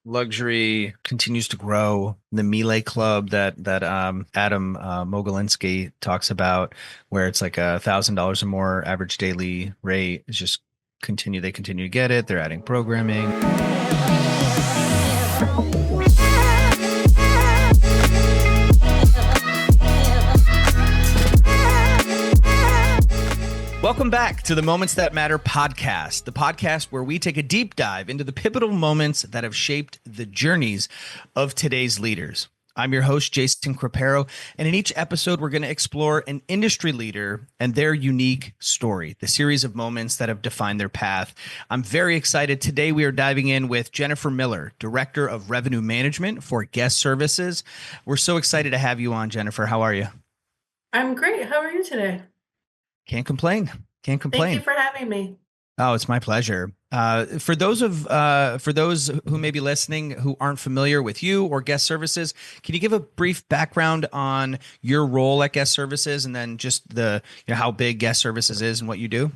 luxury continues to grow. The Miele Club that Adam Mogulinski talks about, where it's like $1,000 or more average daily rate, is just continue. They continue to get it. They're adding programming. Welcome back to the Moments That Matter podcast, the podcast where we take a deep dive into the pivotal moments that have shaped the journeys of today's leaders. I'm your host, Jason Crapero, and in each episode, we're going to explore an industry leader and their unique story, the series of moments that have defined their path. I'm very excited. Today, we are diving in with Jennifer Miller, Director of Revenue Management for Guest Services. We're so excited to have you on, Jennifer. How are you? I'm great. How are you today? Can't complain. Can't Thank you complain. for having me. Oh, it's my pleasure. For those who may be listening who aren't familiar with you or Guest Services, can you give a brief background on your role at Guest Services, and then just how big Guest Services is and what you do?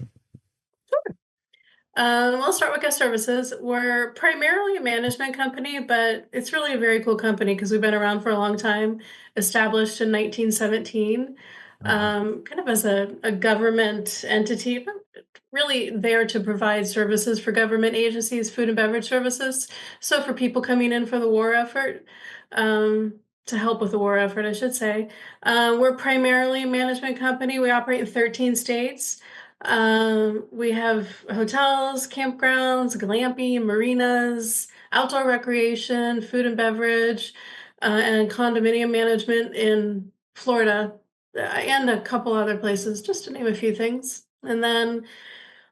I'll start with Guest Services. We're primarily a management company, but it's really a very cool company because we've been around for a long time, established in 1917, Oh, wow. kind of as a government entity, but really there to provide services for government agencies, food and beverage services. So for people coming in for the war effort, to help with the war effort, I should say. We're primarily a management company. We operate in 13 states. We have hotels, campgrounds, glamping, marinas, outdoor recreation, food and beverage, and condominium management in Florida, and a couple other places, just to name a few things. And then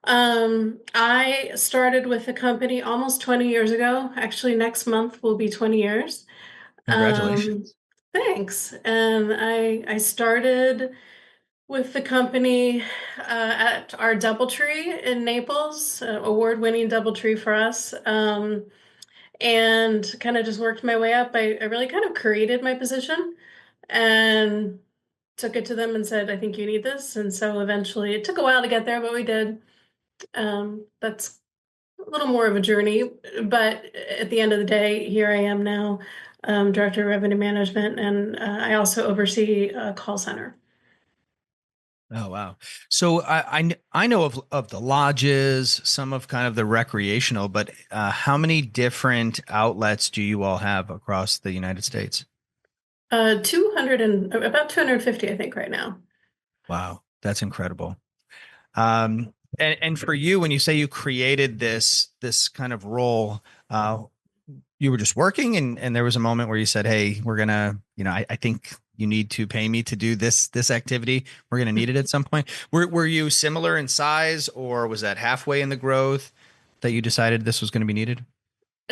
I started with the company almost 20 years ago. Actually, next month will be 20 years. Um, Congratulations. Thanks. And I started with the company at our Doubletree in Naples, award-winning Doubletree for us, and kind of just worked my way up. I really kind of created my position and took it to them and said, "I think you need this." And so eventually, it took a while to get there, but we did. That's a little more of a journey, but at the end of the day, here I am now, Director of Revenue Management, and I also oversee a call center. Oh, wow. So I know of the lodges, some of kind of the recreational, but how many different outlets do you all have across the United States? 200 and about 250, I think, right now. Wow, that's incredible. And for you, when you say you created this kind of role, you were just working, and there was a moment where you said, "Hey, we're gonna, I think you need to pay me to do this activity. We're gonna need it at some point." Were you similar in size, or was that halfway in the growth that you decided this was going to be needed?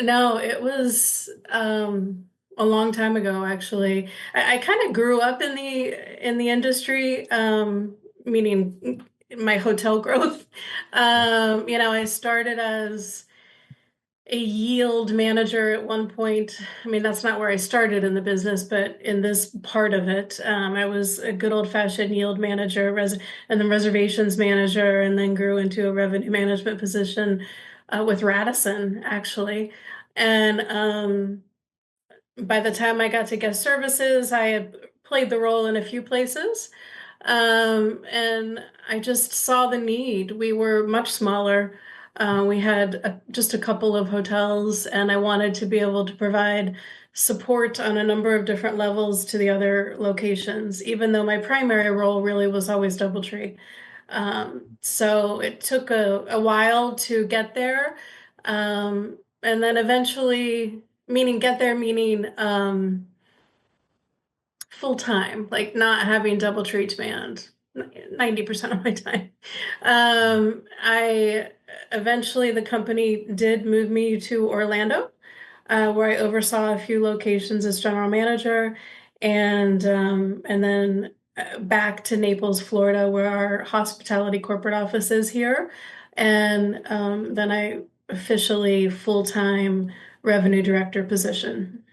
No, it was a long time ago, actually. I kind of grew up in the industry, meaning my hotel growth. I started as a yield manager at one point. I mean, that's not where I started in the business, but in this part of it, I was a good old-fashioned yield manager, and then reservations manager, and then grew into a revenue management position with Radisson, actually. And by the time I got to guest services, I had played the role in a few places. And I just saw the need. We were much smaller. We had just a couple of hotels, and I wanted to be able to provide support on a number of different levels to the other locations, even though my primary role really was always Doubletree. So it took a while to get there. And then eventually, meaning get there, meaning full time, like not having Doubletree to manage 90% of my time. I eventually the company did move me to Orlando, where I oversaw a few locations as general manager, and then back to Naples, Florida, where our hospitality corporate office is here, and then I officially full-time revenue director position.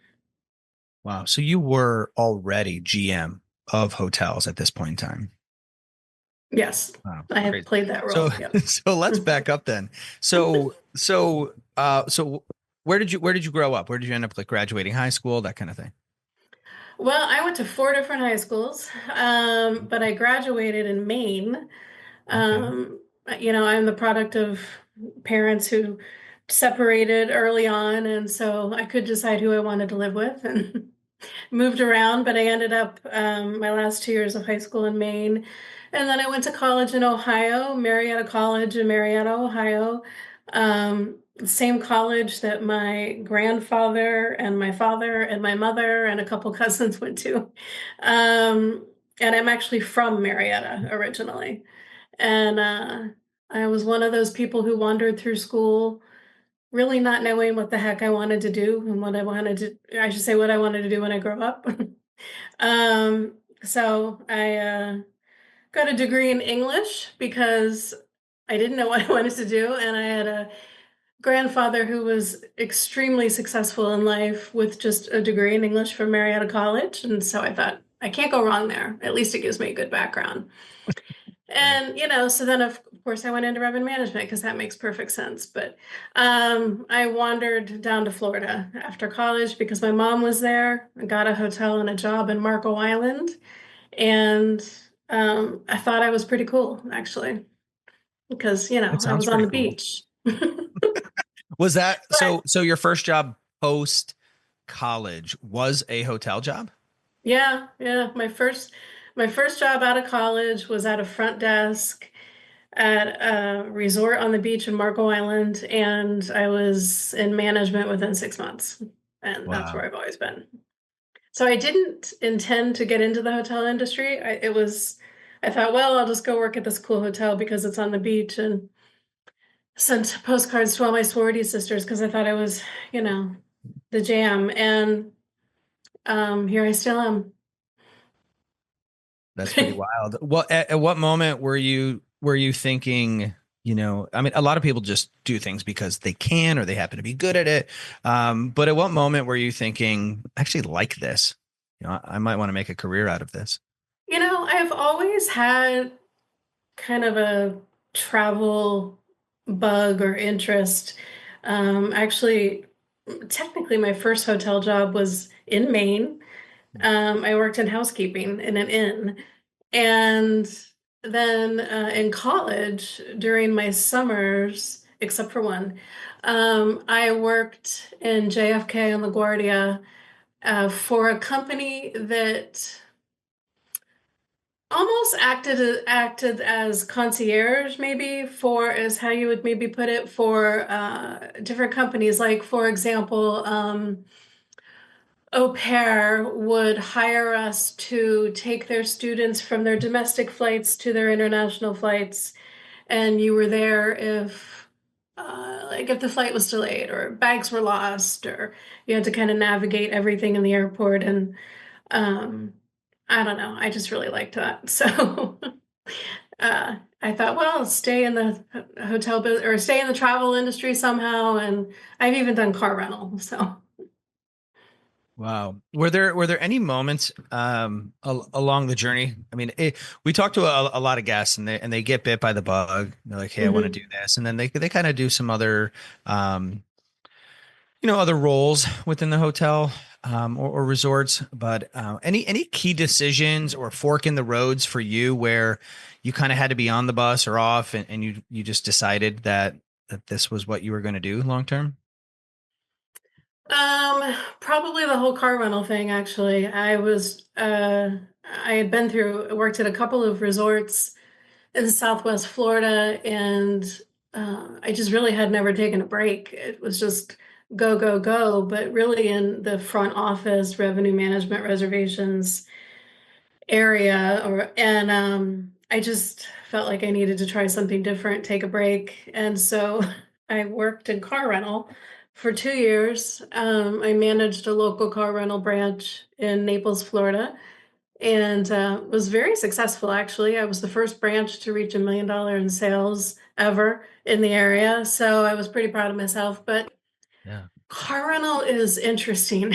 Wow. So you were already GM of hotels at this point in time. Yes, Wow, I have crazy. played that So role. Yep. so let's back up then. So where did you grow up? Where did you end up like graduating high school, that kind of thing? Well, I went to four different high schools, but I graduated in Maine. Okay. Um, I'm the product of parents who separated early on, and so I could decide who I wanted to live with and moved around, but I ended up my last 2 years of high school in Maine. And then I went to college in Ohio, Marietta College in Marietta, Ohio. Same college that my grandfather and my father and my mother and a couple cousins went to. And I'm actually from Marietta originally. And I was one of those people who wandered through school really not knowing what the heck I wanted to do and I should say what I wanted to do when I grow up. um, so I got a degree in English because I didn't know what I wanted to do, and I had a grandfather who was extremely successful in life with just a degree in English from Marietta College, and so I thought I can't go wrong there. At least it gives me a good background. Right. And so then of course I went into revenue management because that makes perfect sense. But I wandered down to Florida after college because my mom was there. I got a hotel and a job in Marco Island, and I thought I was pretty cool actually because That I sounds was on pretty the cool. beach. Was that But so your first job post college was a hotel job? yeah, yeah, my first job out of college was at a front desk at a resort on the beach in Marco Island, and I was in management within 6 months. And that's where Wow. I've always been. So I didn't intend to get into the hotel industry. I thought, well, I'll just go work at this cool hotel because it's on the beach and sent postcards to all my sorority sisters because I thought I was, you know, the jam. And here I still am. That's pretty wild. Well, at what moment were you thinking, I mean, a lot of people just do things because they can or they happen to be good at it. But at what moment were you thinking, I actually like this? I might want to make a career out of this. I've always had kind of a travel bug or interest. Actually, technically, my first hotel job was in Maine. I worked in housekeeping in an inn. And then in college, during my summers, except for one, I worked in JFK on LaGuardia for a company that almost acted as concierge, maybe for is how you would maybe put it for different companies. Like for example, au pair would hire us to take their students from their domestic flights to their international flights, and you were there if like if the flight was delayed or bags were lost or you had to kind of navigate everything in the airport. And um, I don't know, I just really liked that. So I thought, well, I'll stay in the hotel business or stay in the travel industry somehow. And I've even done car rental. So, Wow. Were there any moments along the journey? I mean, we talked to a lot of guests and they get bit by the bug. They're like, "Hey, I want to do mhm. this," and then they kind of do some other um, other roles within the hotel or resorts. But any key decisions or fork in the roads for you where you kind of had to be on the bus or off, and you just decided that this was what you were going to do long term? Probably the whole car rental thing, actually. I had worked at a couple of resorts in Southwest Florida, and I just really had never taken a break. It was just go, go, go, but really in the front office, revenue management, reservations area, and I just felt like I needed to try something different, take a break. And so I worked in car rental for 2 years. I managed a local car rental branch in Naples, Florida, and was very successful actually. I was the first branch to reach $1 million in sales ever in the area, so I was pretty proud of myself. But Yeah. car rental is interesting.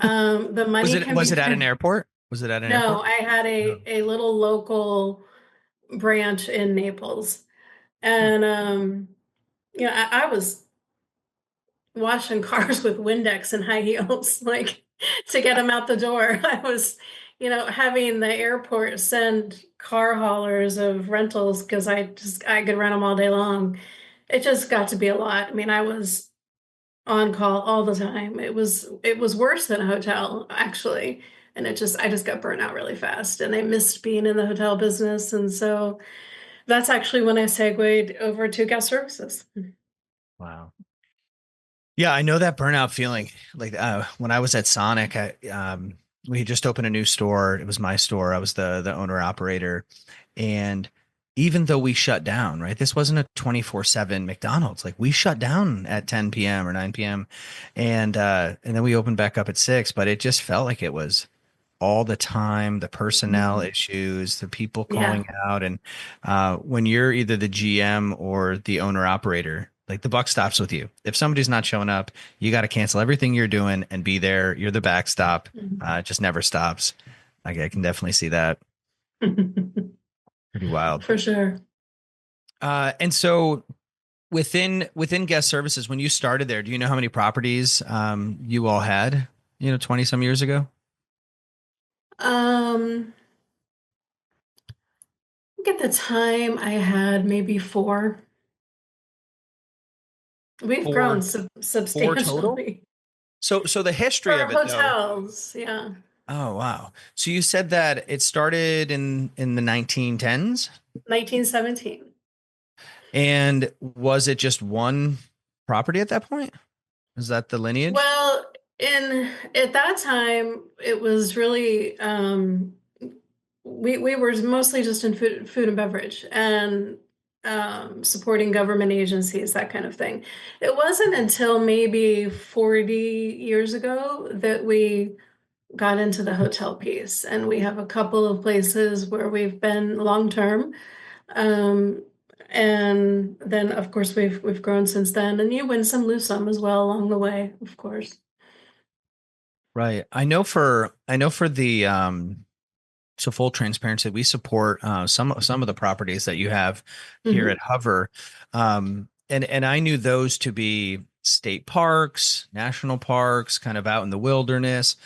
The Was money it can was be it at an airport? Was it at an no, airport? I had No. a little local branch in Naples. Hmm. And I was washing cars with Windex and high heels, like to get them out the door. I was, having the airport send car haulers of rentals because I could rent them all day long. It just got to be a lot. I mean, I was on call all the time. It was worse than a hotel, actually. And I just got burnt out really fast. And I missed being in the hotel business. And so that's actually when I segued over to guest services. Wow. Yeah, I know that burnout feeling. Like when I was at Sonic, we had just opened a new store. It was my store. I was the owner operator, and even though we shut down, right? This wasn't a 24/7 McDonald's. Like we shut down at 10 p.m. or 9 p.m. And then we opened back up at 6, but it just felt like it was all the time, the personnel Mhm. issues, the people Yeah. calling out. And when you're either the GM or the owner operator, like the buck stops with you. If somebody's not showing up, you got to cancel everything you're doing and be there. You're the backstop. Mhm. It just never stops. I can definitely see that. Pretty wild. For sure. And so within guest services, when you started there, do you know how many properties you all had, 20 some years ago? Um, I think at the time I had maybe four. We've grown Four, four total? substantially So the history for of it though. hotels. Yeah. Oh wow. So you said that it started in the 1910s, 1917. and was it just one property at that point? Is that the lineage? Well, in at that time, it was really we were mostly just in food and beverage and supporting government agencies, that kind of thing. It wasn't until maybe 40 years ago that we got into the hotel piece, and we have a couple of places where we've been long term. Um, and then, of course, we've grown since then, and you win some, lose some as well along the way, of course. Right. I know for the so full transparency, we support some of the properties that you have here Hmm. at Hover, and I knew those to be state parks, national parks, kind of out in the wilderness.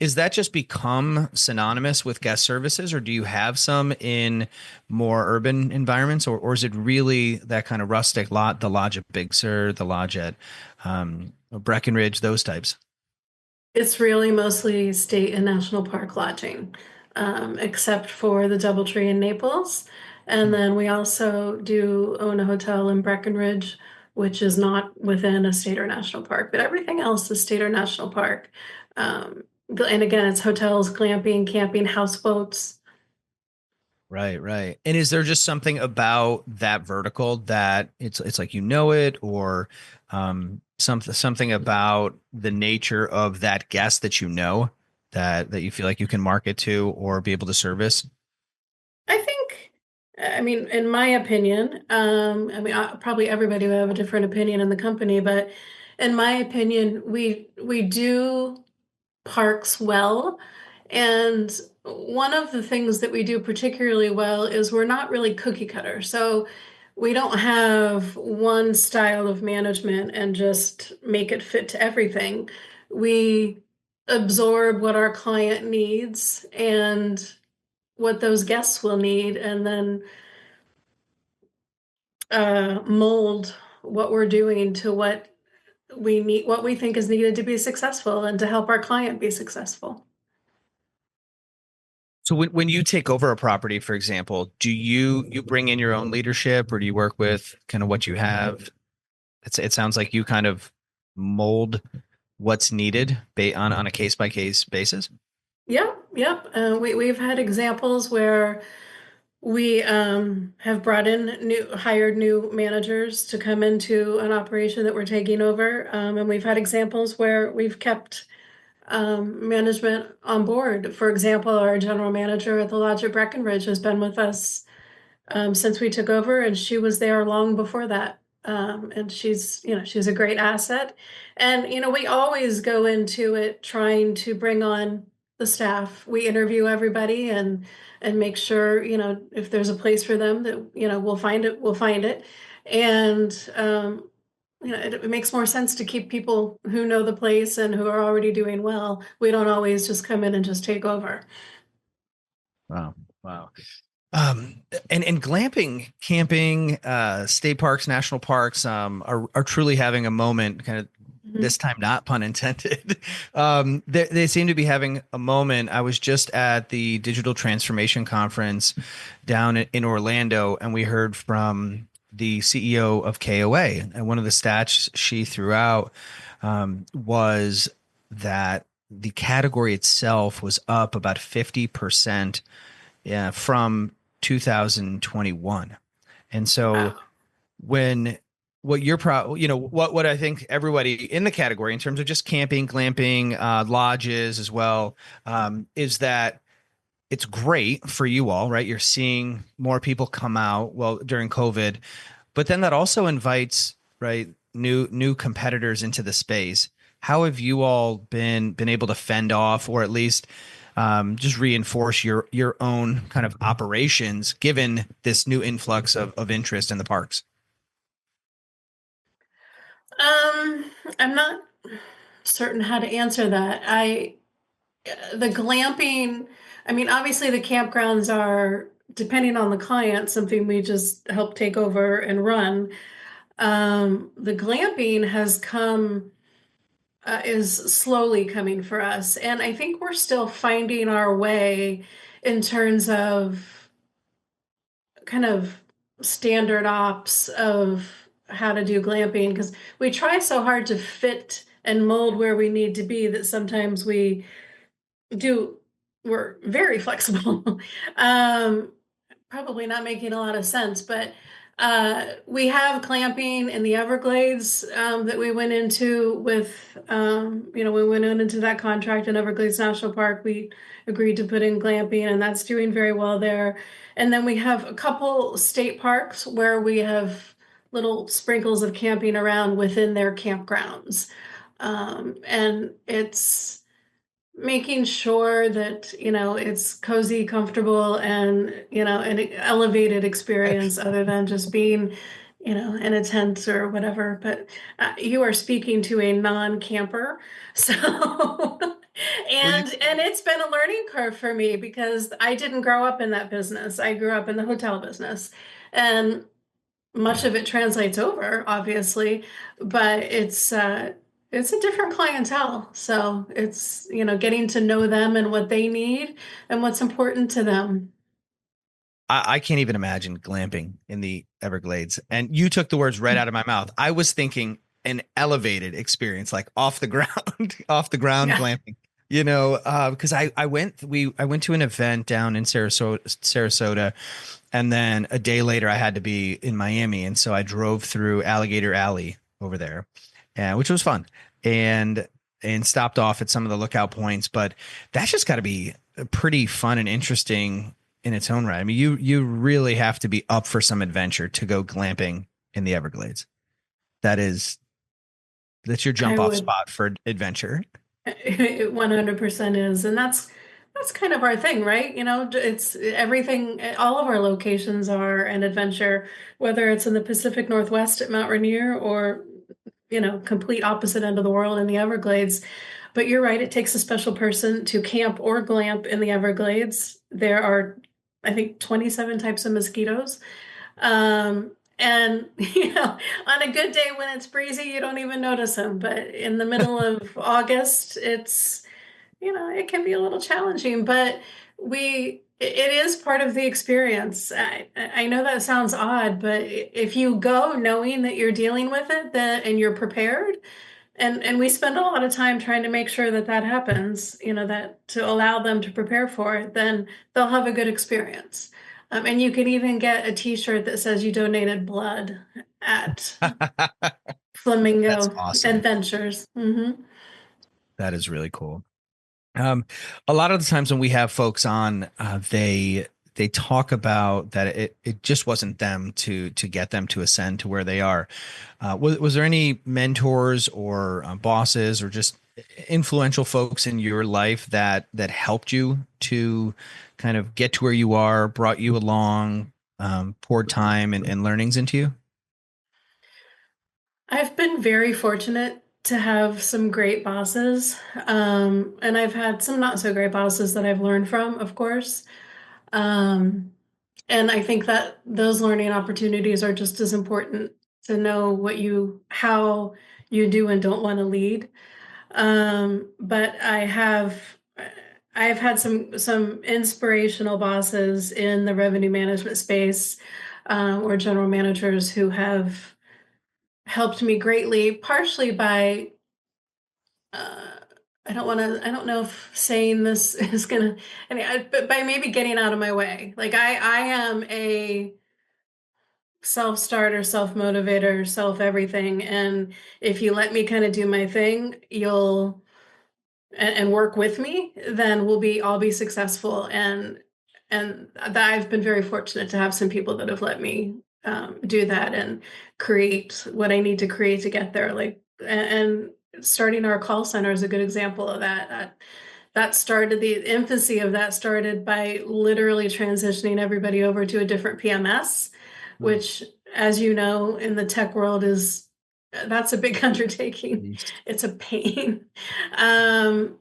Is that just become synonymous with guest services, or do you have some in more urban environments, or is it really that kind of rustic lot, the lodge at Big Sur, the lodge at Breckenridge, those types? It's really mostly state and national park lodging, except for the Doubletree in Naples. And then we also do own a hotel in Breckenridge, which is not within a state or national park, but everything else is state or national park. And again, it's hotels, glamping, camping, houseboats. Right, right. And is there just something about that vertical that it's like it, or something about the nature of that guest that that you feel like you can market to or be able to service? I think, I mean, in my opinion, probably everybody will have a different opinion in the company, but in my opinion, we do parks well. And one of the things that we do particularly well is we're not really cookie cutter. So we don't have one style of management and just make it fit to everything. We absorb what our client needs and what those guests will need, and then mold what we're doing to what we need, what we think is needed to be successful and to help our client be successful. So when you take over a property, for example, do you bring in your own leadership, or do you work with kind of what you have? It sounds like you kind of mold what's needed on a case by case basis. Yep, yep. We've had examples where we have brought in hired new managers to come into an operation that we're taking over. And we've had examples where we've kept management on board. For example, our general manager at the Lodge at Breckenridge has been with us since we took over, and she was there long before that. And she's a great asset. And, we always go into it trying to bring on the staff. We interview everybody and make sure, if there's a place for them that, we'll find it. And it makes more sense to keep people who know the place and who are already doing well. We don't always just come in and just take over. Wow. Wow. And glamping, camping, state parks, national parks, are truly having a moment, kind of Mhm. this time, not pun intended. They seem to be having a moment. I was just at the Digital Transformation Conference down in Orlando, and we heard from the CEO of KOA. And one of the stats she threw out was that the category itself was up about 50%, yeah, from 2021. And so Wow. when what you're what I think everybody in the category in terms of just camping, glamping, lodges as well, is that it's great for you all, right? You're seeing more people come out, well, during COVID, but then that also invites, right, new competitors into the space. How have you all been able to fend off, or at least just reinforce your own kind of operations, given this new influx of interest in the parks? Um, I'm not certain how to answer that. The glamping, I mean, obviously the campgrounds are, depending on the client, something we just help take over and run. The glamping has come, is slowly coming for us. And I think we're still finding our way in terms of kind of standard ops of how to do glamping, because we try so hard to fit and mold where we need to be that sometimes do we're very flexible. um Probably not making a lot of sense, but we have clamping in the Everglades, that we went into with, we went into that contract in Everglades National Park. We agreed to put in glamping, and that's doing very well there. And then we have a couple state parks where we have little sprinkles of camping around within their campgrounds. And it's making sure that it's cozy, comfortable, and an elevated experience other than just being in a tent or whatever. But you are speaking to a non-camper, so Well, you and it's been a learning curve for me because I didn't grow up in that business. I grew up in the hotel business, and much yeah. of it translates over, obviously, but it's a different clientele. So it's, getting to know them and what they need and what's important to them. I can't even imagine glamping in the Everglades. And you took the words right out of my mouth. I was thinking an elevated experience, like off the ground, off the ground Yeah. glamping. Because I went to an event down in Sarasota, and then a day later I had to be in Miami, and so I drove through Alligator Alley over there, which was fun, and stopped off at some of the lookout points. But that's just got to be pretty fun and interesting in its own right. I mean, you really have to be up for some adventure to go glamping in the Everglades. That is that's your I jump off would. spot for adventure. It 100% is. And that's kind of our thing, right? It's everything, all of our locations are an adventure, whether it's in the Pacific Northwest at Mount Rainier or, complete opposite end of the world in the Everglades. But you're right, it takes a special person to camp or glamp in the Everglades. There are, I think, 27 types of mosquitoes. And on a good day when it's breezy, you don't even notice them. But in the middle of August, it can be a little challenging, but it is part of the experience. I know that sounds odd, but if you go knowing that you're dealing with it, then and you're prepared, and we spend a lot of time trying to make sure that that happens, that to allow them to prepare for it, then they'll have a good experience. And you can even get a T-shirt that says you donated blood at That's Flamingo awesome. Adventures. That is really cool. Um, a lot of the times when we have folks on, they talk about that it just wasn't them to get them to ascend to where they are. Was there any mentors or bosses or just influential folks in your life that helped you to kind of get to where you are, brought you along, poured time and learnings into you? I've been very fortunate to have some great bosses, and I've had some not so great bosses that I've learned from, of course. Um, and I think that those learning opportunities are just as important to know how you do and don't want to lead. But I've had some inspirational bosses in the revenue management space, or general managers who have helped me greatly, partially by uh, I don't know if saying this is gonna, but by maybe getting out of my way. Like I am a self-starter, self-motivator, self-everything. And if you let me kind of do my thing, and work with me, then I'll be successful. And that I've been very fortunate to have some people that have let me do that and create what I need to create to get there. And starting our call center is a good example of that. That started the infancy of that started by literally transitioning everybody over to a different PMS, Mm. which, as you know, in the tech world is that's a big undertaking. Yeast. It's a pain. And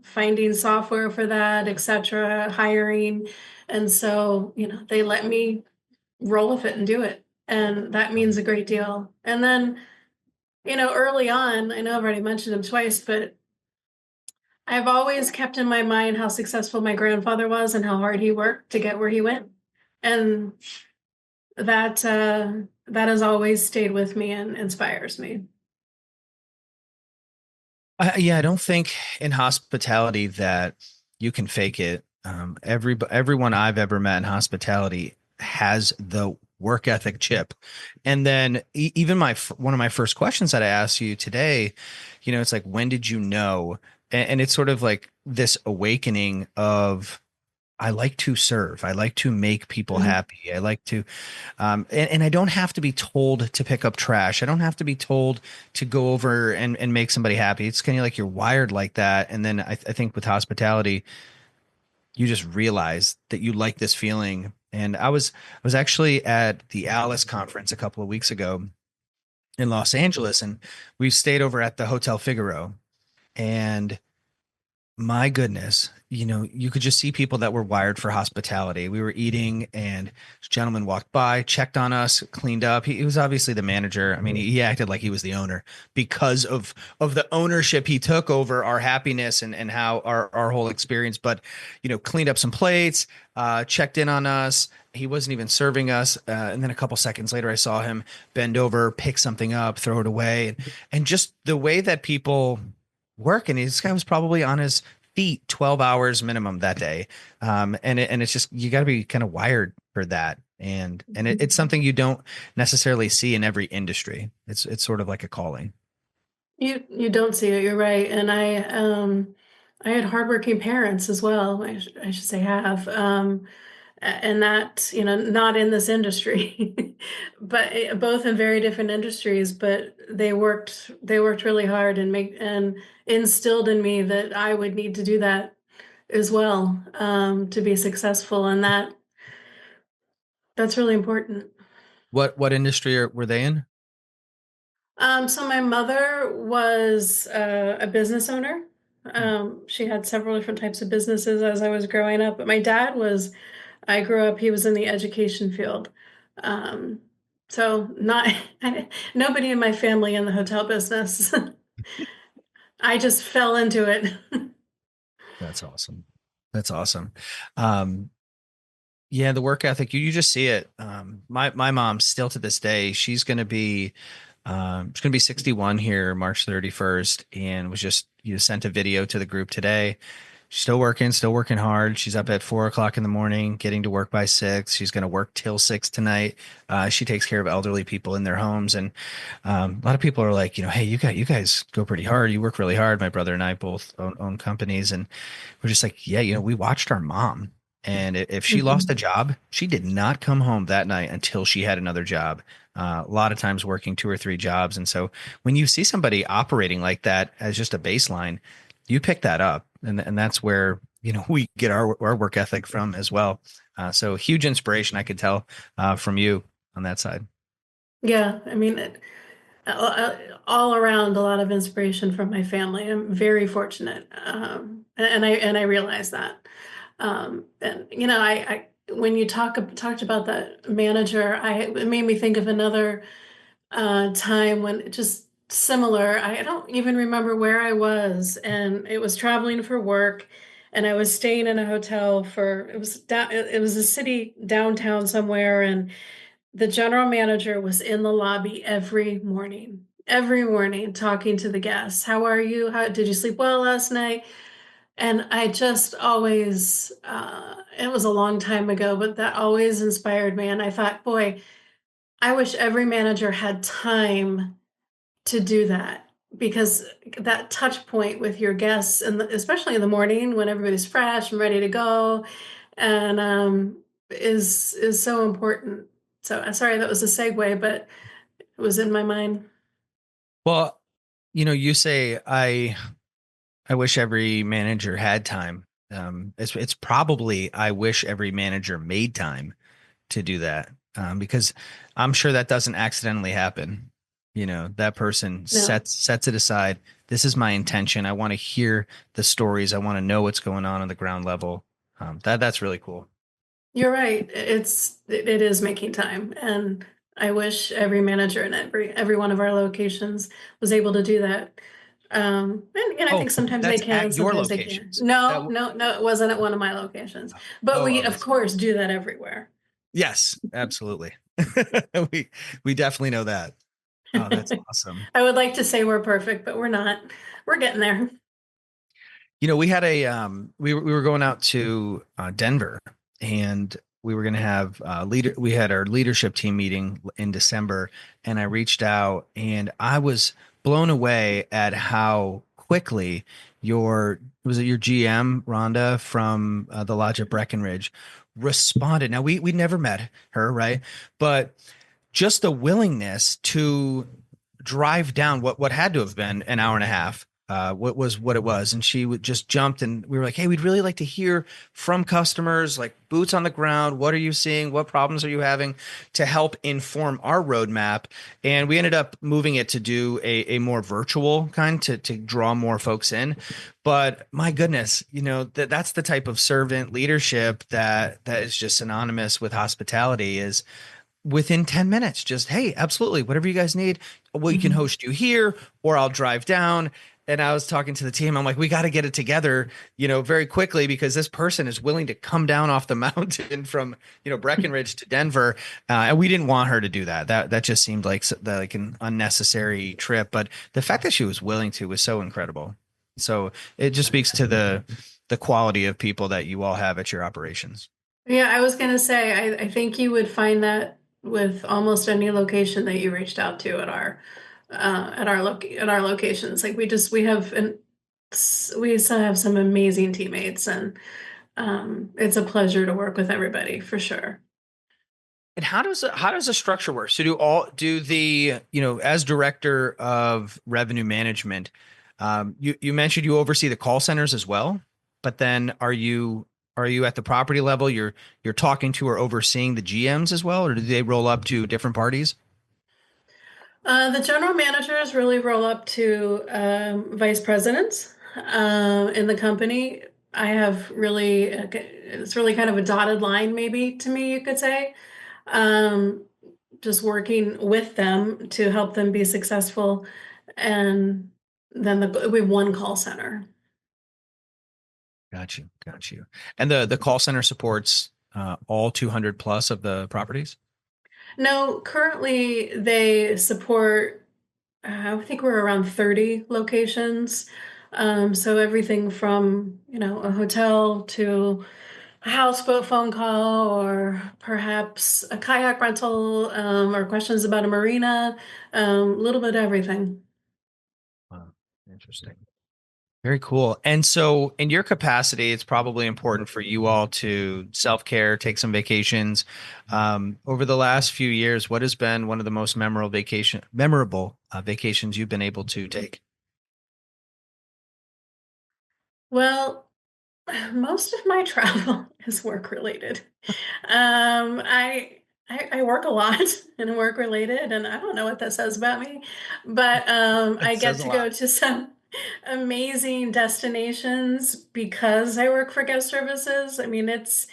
finding software for that, etc., hiring. And so, they let me roll with it and do it. And that means a great deal. And then, early on, I know I've already mentioned him twice, but I've always kept in my mind how successful my grandfather was and how hard he worked to get where he went. And that has always stayed with me and inspires me. Yeah, I don't think in hospitality that you can fake it. Everyone I've ever met in hospitality has the work ethic chip. And then even one of my first questions that I asked you today, it's like, when did you know? And it's sort of like this awakening of I like to serve. I like to make people Mhm. happy. I like to and I don't have to be told to pick up trash. I don't have to be told to go over and make somebody happy. It's kind of like you're wired like that. And then I think with hospitality, you just realize that you like this feeling. And I was actually at the Alice conference a couple of weeks ago in Los Angeles, and we stayed over at the Hotel Figaro. And my goodness, you could just see people that were wired for hospitality. We were eating, and this gentleman walked by, checked on us, cleaned up. He was obviously the manager. I mean, he acted like he was the owner because of the ownership he took over our happiness and how our whole experience. But cleaned up some plates, checked in on us. He wasn't even serving us, and then a couple seconds later, I saw him bend over, pick something up, throw it away, and just the way that people work. And this guy was probably on his feet 12 hours minimum that day. And it's just, you got to be kind of wired for that. And it's something you don't necessarily see in every industry. It's sort of like a calling. You don't see it, you're right. And I had hardworking parents as well. I should say have. And that, not in this industry, but both in very different industries, but they worked really hard and instilled in me that I would need to do that as well, to be successful. And that's really important. What industry were they in? So my mother was a business owner. She had several different types of businesses as I was growing up, but I grew up, he was in the education field. Um, so not, nobody in my family in the hotel business. I just fell into it. That's awesome. That's awesome. Um, yeah, the work ethic, you just see it. My mom still to this day, she's gonna be 61 here March 31st, and was just sent a video to the group today. She's still working hard. She's up at 4 o'clock in the morning, getting to work by 6. She's gonna work till 6 tonight. She takes care of elderly people in their homes, and a lot of people are like, hey, you guys go pretty hard. You work really hard. My brother and I both own companies, and we're just like, yeah, we watched our mom. And if she lost a Mhm. job, she did not come home that night until she had another job. A lot of times working two or three jobs. And so when you see somebody operating like that as just a baseline, you pick that up. And that's where, we get our work ethic from as well. So huge inspiration, I could tell from you on that side. Yeah, I mean, all around a lot of inspiration from my family. I'm very fortunate, and I realize that. And when you talked about that manager, it made me think of another time when just similar. I don't even remember where I was, and it was traveling for work, and I was staying in a hotel for it was a city downtown somewhere, and the general manager was in the lobby every morning talking to the guests. How are you? How did you sleep well last night? And I just always, it was a long time ago, but that always inspired me. And I thought, boy, I wish every manager had time to do that, because that touch point with your guests, and especially in the morning when everybody's fresh and ready to go, and is so important. So sorry that was a segue, but it was in my mind. Well, you say I wish every manager had time. It's probably I wish every manager made time to do that, because I'm sure that doesn't accidentally happen. That person No, sets it aside. This is my intention. I want to hear the stories. I want to know what's going on the ground level. That's really cool. you're right. It is making time, and I wish every manager in every one of our locations was able to do that. And I Oh, think sometimes they that's can, at your sometimes they can't. locations. No, no, no, it wasn't at one of my locations, but we of That's course do that everywhere. yes, absolutely. we we definitely know that. Oh, that's awesome. I would like to say we're perfect, but we're not. We're getting there. We had we were going out to Denver, and we were going to have we had our leadership team meeting in December, and I reached out and I was blown away at how quickly your was it your GM Rhonda from the lodge at Breckenridge responded. Now we never met her, right? But just the willingness to drive down what had to have been an hour and a half, what it was, and she would just jumped, and we were like, hey, we'd really like to hear from customers, like boots on the ground. What are you seeing? What problems are you having, to help inform our roadmap? And we ended up moving it to do a more virtual kind, to draw more folks in. But my goodness, that's the type of servant leadership that is just synonymous with hospitality. Is within 10 minutes, just, hey, absolutely, whatever you guys need, we can Mhm. host you here, or I'll drive down. And I was talking to the team, I'm like, we got to get it together, very quickly, because this person is willing to come down off the mountain from Breckenridge to Denver. And we didn't want her to do that just seemed like an unnecessary trip, but the fact that she was willing to was so incredible. So it just speaks to the quality of people that you all have at your operations. Yeah, I was gonna say, I think you would find that with almost any location that you reached out to at our locations. Like we have we still have some amazing teammates, and it's a pleasure to work with everybody for sure. And how does the structure work? So do the, as director of revenue management, you mentioned you oversee the call centers as well, but then are you at the property level? You're talking to or overseeing the GMs as well, or do they roll up to different parties? The general managers really roll up to vice presidents in the company. I have really, it's really kind of a dotted line, maybe to me, you could say. Um, just working with them to help them be successful. And then we have one call center. Got you. And the call center supports all 200 plus of the properties. No, currently they support, I think we're around 30 locations. So everything from, a hotel to a houseboat phone call, or perhaps a kayak rental, or questions about a marina, a little bit of everything. Wow, interesting. Very cool. And so, in your capacity, it's probably important for you all to self care, take some vacations. Over the last few years, what has been one of the most memorable vacations you've been able to take? Well, most of my travel is work related. I I work a lot and work related, and I don't know what that says about me, but It I get says a to lot. go to some amazing destinations because I work for guest services. I mean, it's,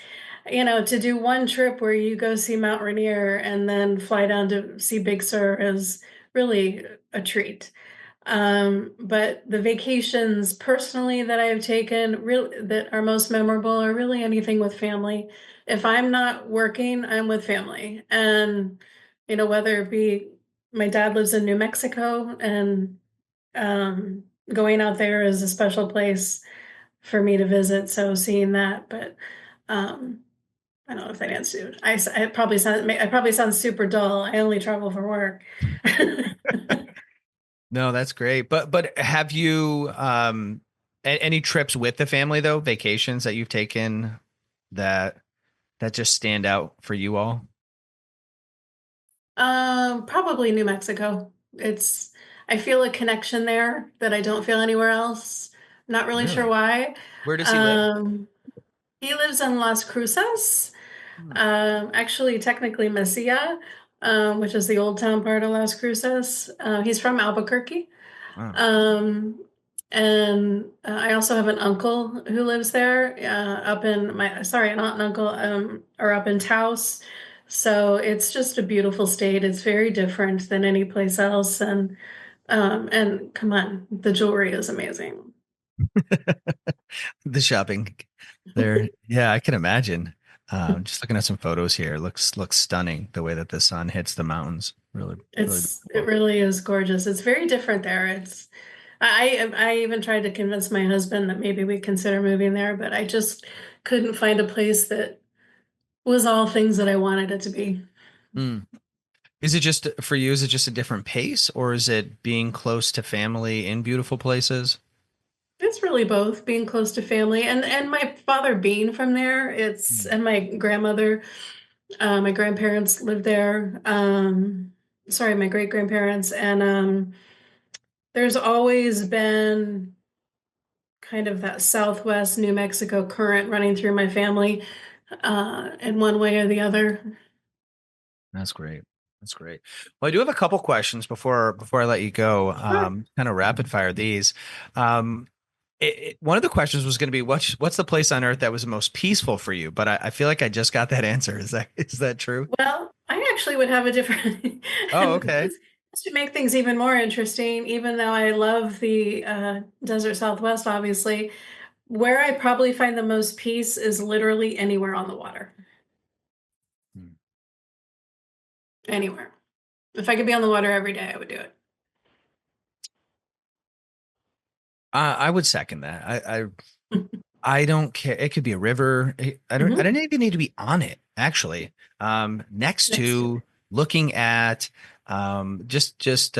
to do one trip where you go see Mount Rainier and then fly down to see Big Sur is really a treat. But the vacations personally that I've taken really that are most memorable are really anything with family. If I'm not working, I'm with family. And, whether it be my dad lives in New Mexico and going out there is a special place for me to visit. So seeing that, but um, I don't know if that answered. I probably sound super dull. I only travel for work. No, that's great. But have you any trips with the family though, vacations that you've taken that just stand out for you all? Probably New Mexico. I feel a connection there that I don't feel anywhere else. Not really sure Really? why. Where does he live? Um, he lives in Las Cruces, Hmm. actually technically Mesilla, which is the old town part of Las Cruces. He's from Albuquerque. Wow. Um, and I also have an uncle who lives there, sorry, an aunt and uncle, are up in Taos. So it's just a beautiful state. It's very different than any place else. And come on, the jewelry is amazing. The shopping there. Yeah, I can imagine. Just looking at some photos here, looks stunning the way that the sun hits the mountains. Really, really It beautiful. really is gorgeous. It's very different there. I even tried to convince my husband that maybe we consider moving there, but I just couldn't find a place that was all things that I wanted it to be. Mm. Is it just for you? Is it just a different pace, or is it being close to family in beautiful places? It's really both being close to family and my father being from there. It's Mm. and my grandmother, my grandparents lived there. Sorry, my great grandparents, and there's always been kind of that Southwest New Mexico current running through my family, in one way or the other. That's great. That's great. Well, I do have a couple questions before I let you go. Sure. Kind of rapid fire these. Um, one of the questions was going to be what's the place on earth that was the most peaceful for you? But I feel like I just got that answer. Is that true? Well, I actually would have a different, Oh, and okay. to make things even more interesting, even though I love the desert Southwest, obviously, where I probably find the most peace is literally anywhere on the water. Hmm. Anywhere. If I could be on the water every day, I would do it. I would second that. I don't care. It could be a river. I Mhm. don't even need to be on it, actually. Next Next to to looking at just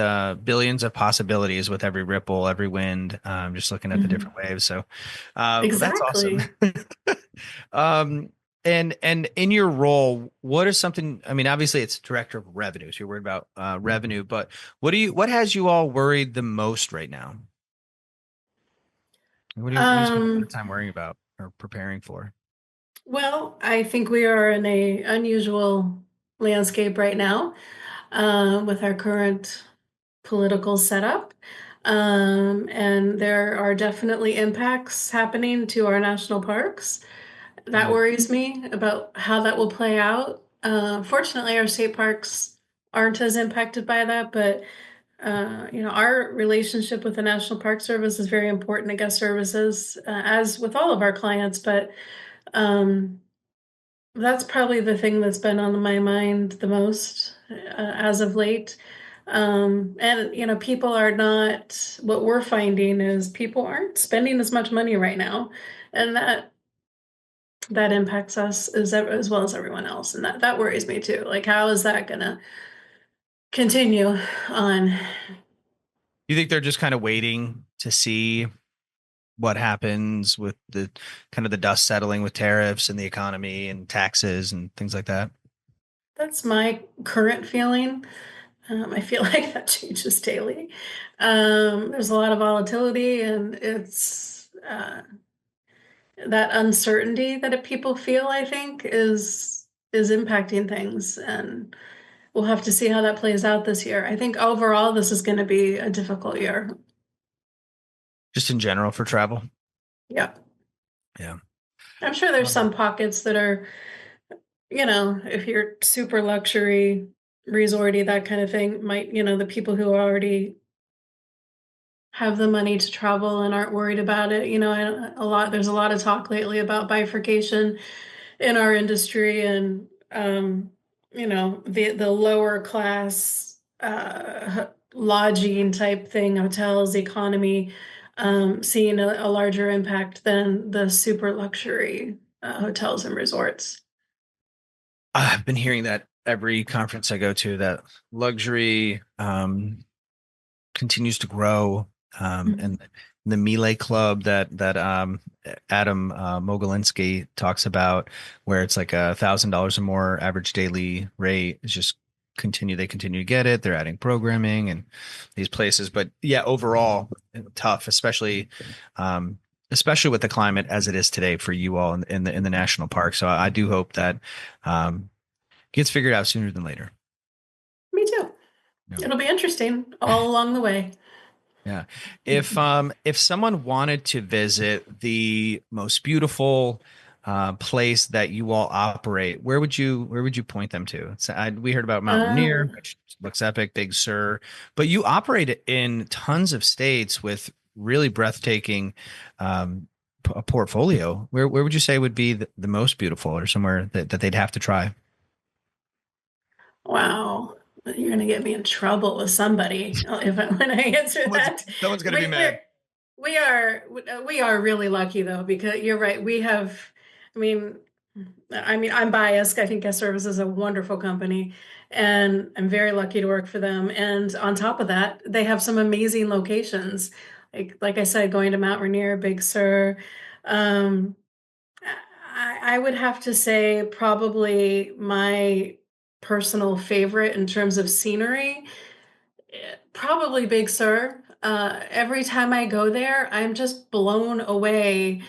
billions of possibilities with every ripple, every wind, just looking at the Mhm. different waves. So well, that's awesome. Exactly. Um and in your role, what is something, I mean, obviously it's director of revenue, so you're worried about revenue, but what has you all worried the most right now? What do you spend a lot of Um, time worrying about or preparing for? well, I think we are in a unusual landscape right now, with our current political setup. And there are definitely impacts happening to our national parks. That Mm, worries me about how that will play out. Fortunately, our state parks aren't as impacted by that, but our relationship with the National Park Service is very important to guest services, as with all of our clients. But um, that's probably the thing that's been on my mind the most, as of late. And people are not. What we're finding is people aren't spending as much money right now, and that impacts us as well as everyone else, and that worries me too. Like, how is that gonna continue on? you think they're just kind of waiting to see what happens with the kind of the dust settling with tariffs and the economy and taxes and things like that? That's my current feeling. I feel like that changes daily. There's a lot of volatility, and it's that uncertainty that people feel, I think, is. is impacting things, and we'll have to see how that plays out this year. I think overall this is going to be a difficult year. Just in general for travel? Yeah. Yeah. I'm sure there's some pockets that are, if you're super luxury, resorty, that kind of thing, might, the people who already have the money to travel and aren't worried about it. There's a lot of talk lately about bifurcation in our industry, and the lower class lodging type thing, hotels, economy, seeing a larger impact than the super luxury hotels and resorts. I've been hearing that every conference I go to, that luxury continues to grow. Mhm. And the Mealy Club that Adam Mogulinski talks about, where it's like $1,000 or more average daily rate, is just they continue to get it. They're adding programming and these places. But yeah, overall tough, um, especially with the climate as it is today for you all in the national park. So I do hope that um, gets figured out sooner than later. Me too. Yeah. It'll be interesting all along the way. Yeah. If someone wanted to visit the most beautiful place that you all operate, where would you point them to? We heard about Mount Rainier, Uh, which looks epic, Big Sur, but you operate in tons of states with really breathtaking a portfolio. Where would you say would be the most beautiful, or somewhere that they'd have to try? wow. You're gonna get me in trouble with somebody when I answer Someone's, that. someone's gonna be We, mad. we're we are really lucky though, because you're right. We have, I mean, I'm biased. I think Guest Service is a wonderful company, and I'm very lucky to work for them. And on top of that, they have some amazing locations. Like I said, going to Mount Rainier, Big Sur. Um, I would have to say probably my personal favorite in terms of scenery, probably Big Sur. Every time I go there, I'm just blown away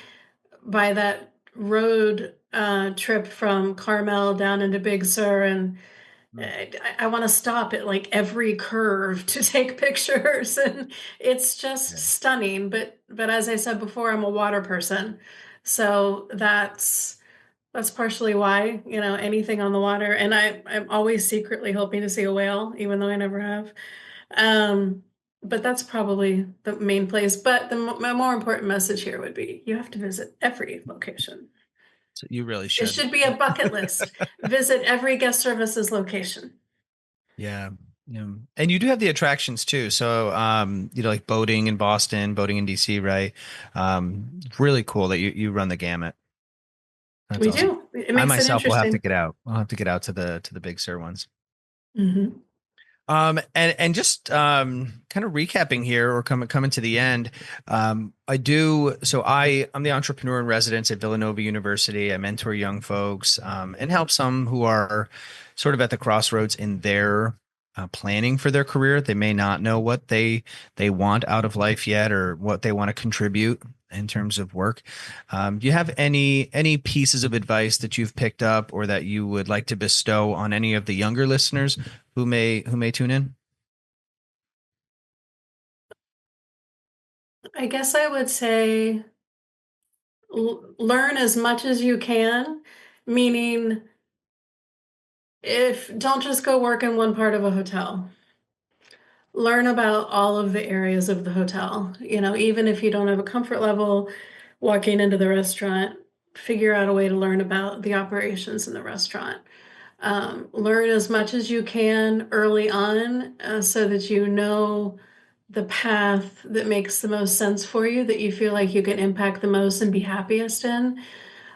by that road trip from Carmel down into Big Sur, and Hmm. I want to stop at like every curve to take pictures, and it's just Yeah. stunning. But as I said before, I'm a water person, so that's partially why, anything on the water. And I'm always secretly hoping to see a whale, even though I never have. Um, but that's probably the main place. But the more important message here would be you have to visit every location. So you really It should. should be a bucket list. Visit every guest services location. Yeah. Yeah. And you do have the attractions too. So, like boating in Boston, boating in DC, right? Really cool that you run the gamut. That's We awesome. do. It I makes it myself will have to interesting. get out. I'll have to get out to the Big Sur ones. Hmm. And just kind of recapping here, or coming to the end. I'm the entrepreneur in residence at Villanova University. I mentor young folks and help some who are sort of at the crossroads in their planning for their career. They may not know what they want out of life yet, or what they want to contribute in terms of work. Do you have any pieces of advice that you've picked up, or that you would like to bestow on any of the younger listeners who may tune in? I guess I would say learn as much as you can, meaning if don't just go work in one part of a hotel. Learn about all of the areas of the hotel. Even if you don't have a comfort level walking into the restaurant, figure out a way to learn about the operations in the restaurant. Learn as much as you can early on, so that you know the path that makes the most sense for you, that you feel like you can impact the most and be happiest in.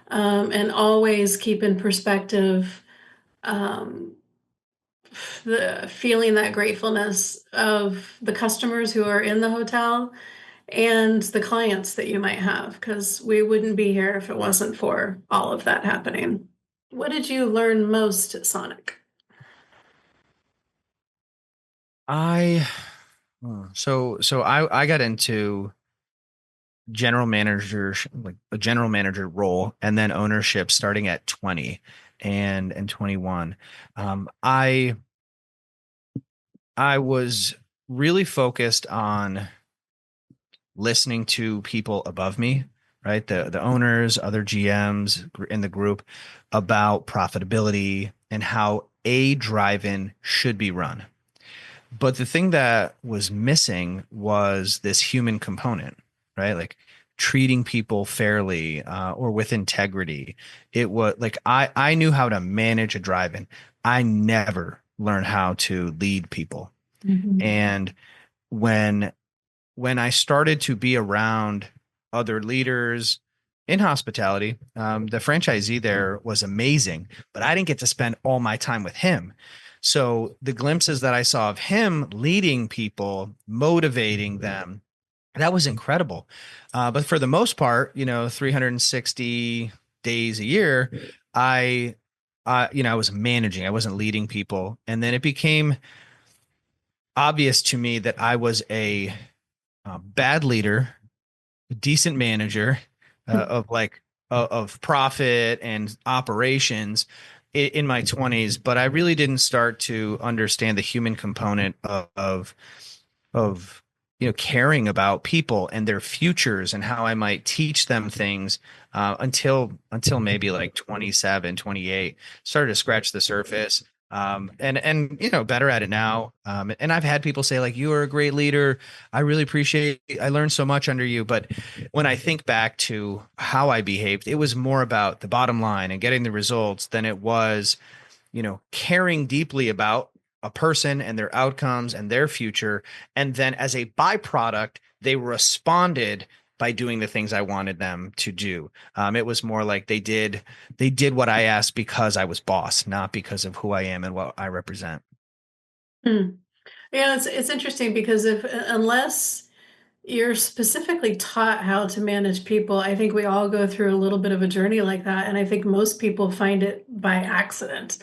And always keep in perspective um, the feeling that gratefulness of the customers who are in the hotel and the clients that you might have, because we wouldn't be here if it wasn't for all of that happening. What did you learn most at Sonic? I so I got into general manager, like a general manager role, and then ownership starting at 20. and 21. I was really focused on listening to people above me, right? The owners, other GMs in the group about profitability and how a drive-in should be run. But the thing that was missing was this human component, right? Like treating people fairly or with integrity. It was like I knew how to manage a drive-in. I never learned how to lead people. Mhm. And when I started to be around other leaders in hospitality, the franchisee there was amazing, but I didn't get to spend all my time with him. So the glimpses that I saw of him leading people, motivating them, that was incredible. But for the most part, 360 days a year, I, I was managing. I wasn't leading people, and then it became obvious to me that I was a bad leader, decent manager of profit and operations in my 20s, but I really didn't start to understand the human component of caring about people and their futures and how I might teach them things until maybe like 27, 28. Started to scratch the surface. And better at it now. And I've had people say like, you are a great leader. I really appreciate, I learned so much under you. But when I think back to how I behaved, it was more about the bottom line and getting the results than it was, caring deeply about a person and their outcomes and their future. And then as a byproduct, they responded by doing the things I wanted them to do. It was more like they did what I asked because I was boss, not because of who I am and what I represent. Hmm. Yeah, it's interesting because if unless you're specifically taught how to manage people, I think we all go through a little bit of a journey like that, and I think most people find it by accident.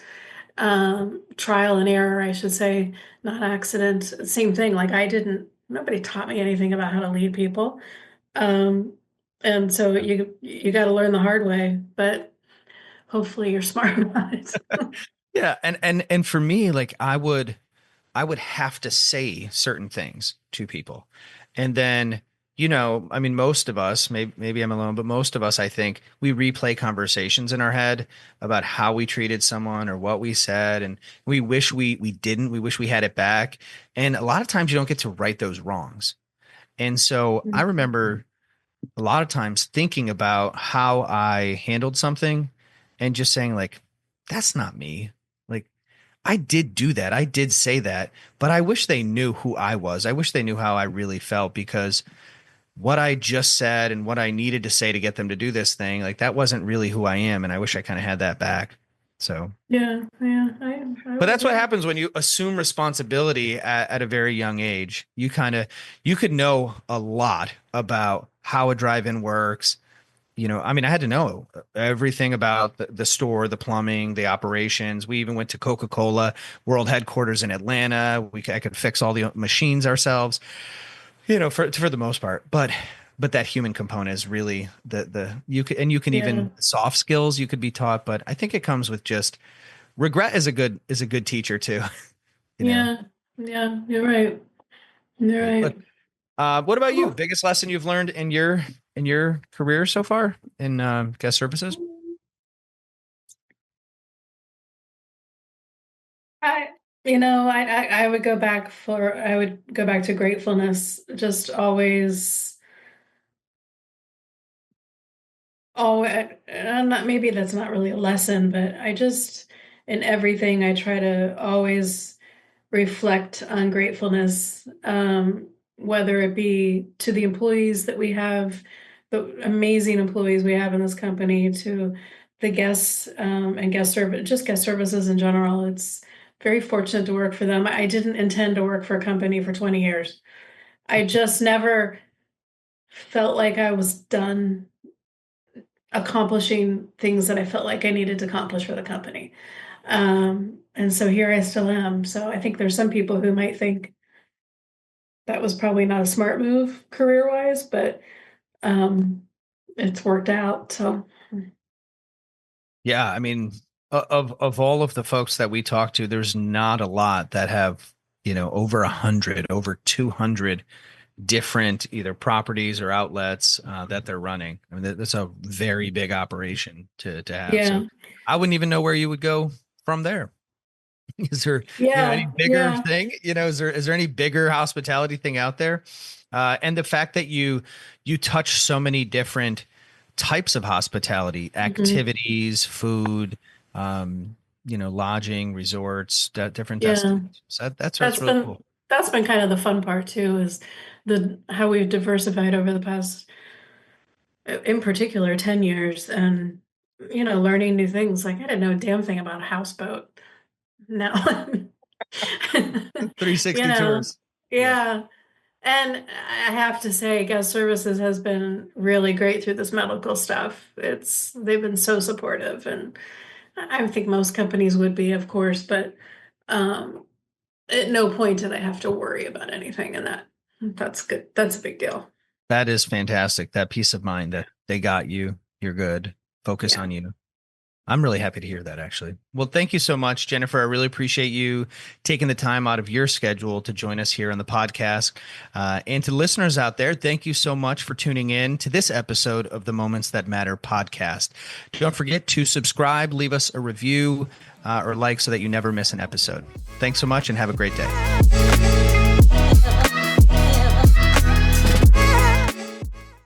Trial and error, I should say, not accident. Same thing. Like nobody taught me anything about how to lead people. Um, and so you got to learn the hard way, but hopefully you're smart about it. Yeah, and for me, like I would have to say certain things to people. And then, I mean, most of us, maybe I'm alone, but most of us, I think we replay conversations in our head about how we treated someone or what we said. And we wish we didn't, we wish we had it back. And a lot of times you don't get to right those wrongs. And so I remember a lot of times thinking about how I handled something and just saying like, that's not me. Like, I did do that. I did say that, but I wish they knew who I was. I wish they knew how I really felt because what I just said and what I needed to say to get them to do this thing, like that wasn't really who I am. And I wish I kind of had that back. So, Yeah, yeah, I but would that's what agree. happens when you assume responsibility at a very young age. You could know a lot about how a drive-in works. I mean, I had to know everything about the store, the plumbing, the operations. We even went to Coca-Cola world headquarters in Atlanta. I could fix all the machines ourselves, for the most part. But that human component is really you can Yeah, even soft skills you could be taught. But I think it comes with just regret is a good teacher too, you know. yeah, yeah, you're right. You're But right. what about you? Cool. Biggest lesson you've learned in your career so far in guest services? I, I would go back to gratefulness. Just always, not, maybe that's not really a lesson, but in everything, I try to always reflect on gratefulness, whether it be to the employees that we have, the amazing employees we have in this company, to the guests, and guest services in general. It's very fortunate to work for them. I didn't intend to work for a company for 20 years. I just never felt like I was done accomplishing things that I felt like I needed to accomplish for the company. And so here I still am. So I think there's some people who might think that was probably not a smart move career wise, but um, it's worked out. So Yeah, I mean, Of all of the folks that we talk to, there's not a lot that have, over 100, over 200 different either properties or outlets that they're running. I mean, that's a very big operation to have. So Yeah. I wouldn't even know where you would go from there. Is there, any Yeah. bigger Yeah. thing? Is there any bigger hospitality thing out there? And the fact that you touch so many different types of hospitality, Mhm. activities, food, lodging, resorts, different Yeah. destinations. That's That's really been cool. that's been kind of the fun part too, is the how we've diversified over the past, in particular, 10 years, and learning new things. Like, I didn't know a damn thing about a houseboat. Now, you 360 know, tours. Yeah. yeah. And I have to say, guest services has been really great through this medical stuff. They've been so supportive, and I think most companies would be, of course, but um, at no point did I have to worry about anything, and that's good. That's a big deal. That is fantastic. That peace of mind that they got you, you're good. Focus Yeah. on you. I'm really happy to hear that, actually. Well, thank you so much, Jennifer. I really appreciate you taking the time out of your schedule to join us here on the podcast. And to listeners out there, thank you so much for tuning in to this episode of the Moments That Matter podcast. Don't forget to subscribe, leave us a review or like so that you never miss an episode. Thanks so much and have a great day.